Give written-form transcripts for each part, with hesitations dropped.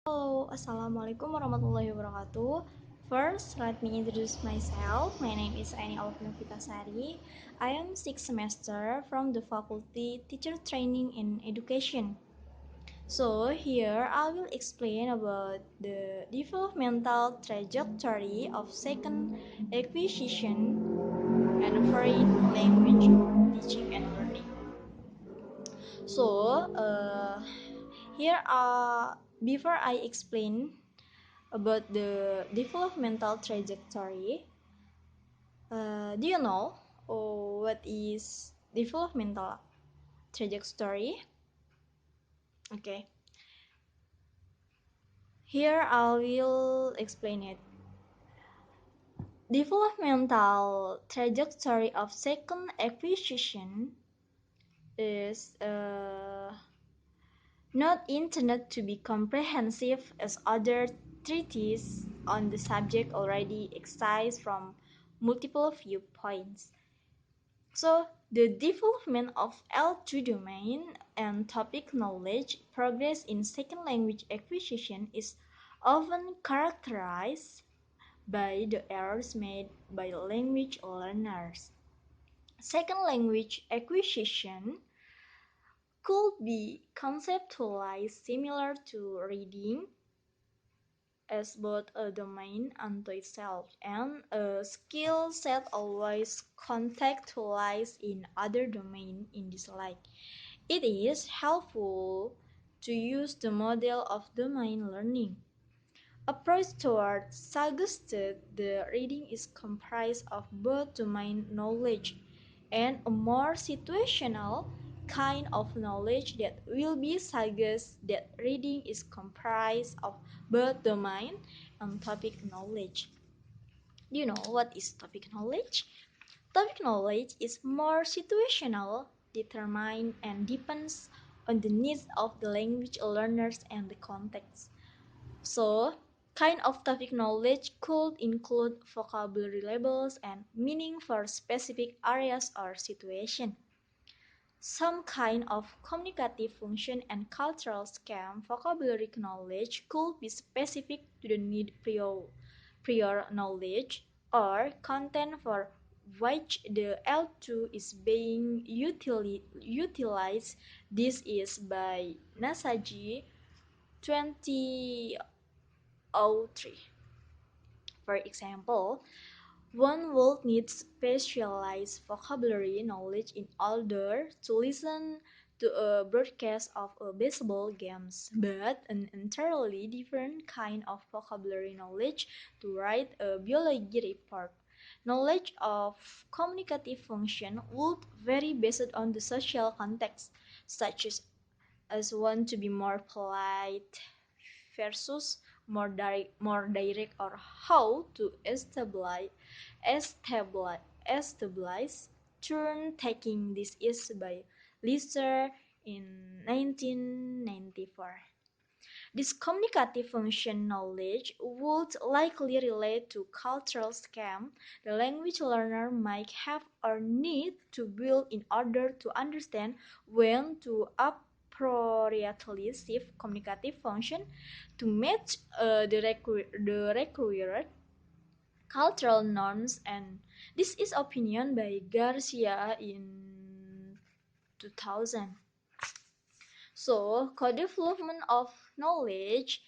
Hello, Assalamualaikum warahmatullahi wabarakatuh. First, let me introduce myself. My name is RENI ALVIN NOVITASARI. I am 6th semester from the Faculty Teacher Training in Education. So, here I will explain about the developmental trajectory of second acquisition and foreign language teaching and learning. So, here before I explain about the developmental trajectory, do you know what is developmental trajectory? Okay, here I will explain it. Developmental trajectory of second acquisition is not intended to be comprehensive as other treatises on the subject already exist from multiple viewpoints. So, the development of L2 domain and topic knowledge progress in second language acquisition is often characterized by the errors made by language learners. Second language acquisition could be conceptualized similar to reading as both a domain unto itself and a skill set always contextualized in other domain in this like. It is helpful to use the model of domain learning approach towards suggested the reading is comprised of both domain knowledge and a more situational kind of knowledge that will be suggest that reading is comprised of both domain and topic knowledge. Do you know what is topic knowledge? Topic knowledge is more situational, determined, and depends on the needs of the language learners and the context. So, kind of topic knowledge could include vocabulary labels and meaning for specific areas or situation. Some kind of communicative function and cultural scheme vocabulary knowledge could be specific to the need prior knowledge or content for which the L2 is being utilized. This is by Nasaji 2003. For example, one would need specialized vocabulary knowledge in order to listen to a broadcast of a baseball games, but an entirely different kind of vocabulary knowledge to write a biology report. Knowledge of communicative function would vary based on the social context, such as one to be more polite versus more direct, or how to establish turn taking. This is by Lister in 1994. This communicative function knowledge would likely relate to cultural scheme the language learner might have or need to build in order to understand when to appropriately shift communicative function to match the required cultural norms. And this is opinion by Garcia in 2000. So, co-development of knowledge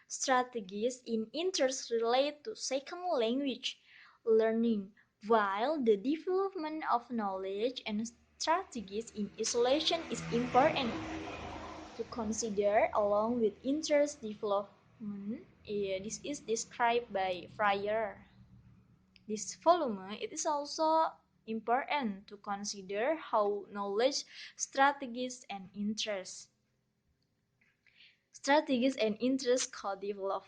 strategies in interest relate to second language learning, while the development of knowledge and strategies in isolation is important to consider along with interest development. This is described by Fryer. This volume, it is also important to consider how knowledge strategies and interests co-develop.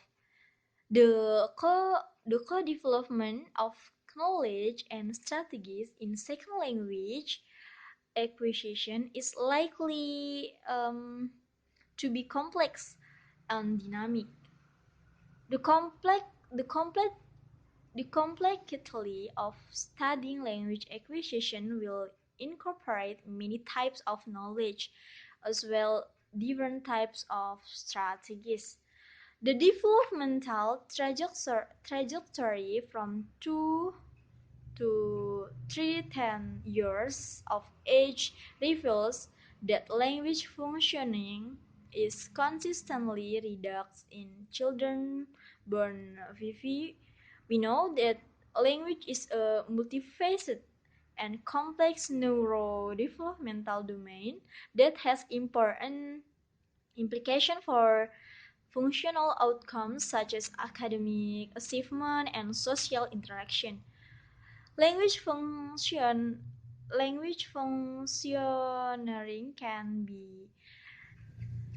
The co-development of knowledge and strategies in second language acquisition is likely to be complex and dynamic. The complex the complex the complexity of studying language acquisition will incorporate many types of knowledge as well different types of strategies. The developmental trajectory from 2 to 310 years of age reveals that language functioning is consistently reduced in children born vivi. We know that language is a multifaceted and complex neurodevelopmental domain that has important implications for functional outcomes such as academic achievement and social interaction. Language function language functioning can be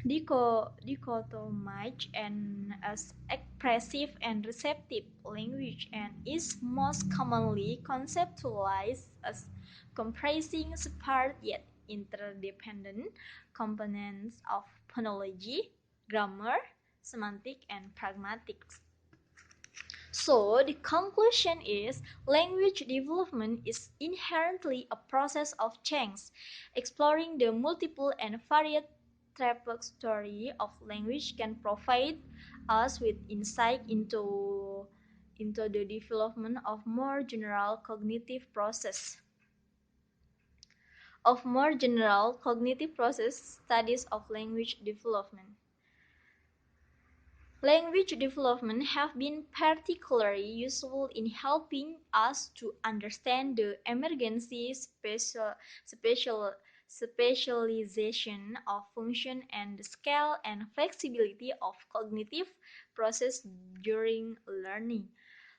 dichotomized and as expressive and receptive language and is most commonly conceptualized as comprising separate yet interdependent components of phonology, grammar, semantic, and pragmatics. So, the conclusion is language development is inherently a process of change, exploring the multiple and varied trajectory of language can provide us with insight into the development of more general cognitive process studies of language development. Language development have been particularly useful in helping us to understand the emergence, specialization of function and the scale and flexibility of cognitive process during learning.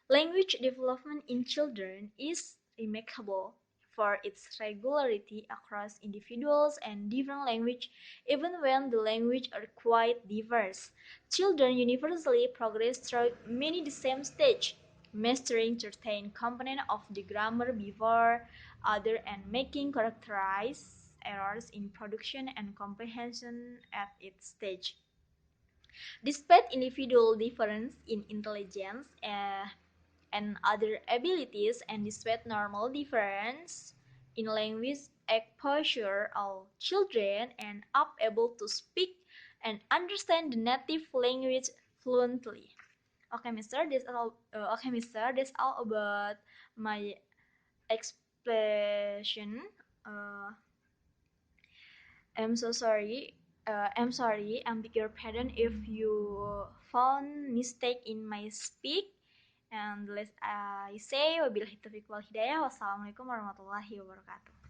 Language development in children is remarkable for its regularity across individuals and different language, even when the language are quite diverse. Children universally progress through many the same stage, mastering certain component of the grammar before other and making characterized errors in production and comprehension at its stage. Despite individual difference in intelligence and other abilities, and despite normal difference in language exposure, all children end up able to speak and understand the native language fluently. Okay, Mister, that's all about my expression. Uh, I'm so sorry. I'm beg your pardon if you found mistake in my speak. And let's I say wabillahi taufiq wal hidayah. Wassalamualaikum warahmatullahi wabarakatuh.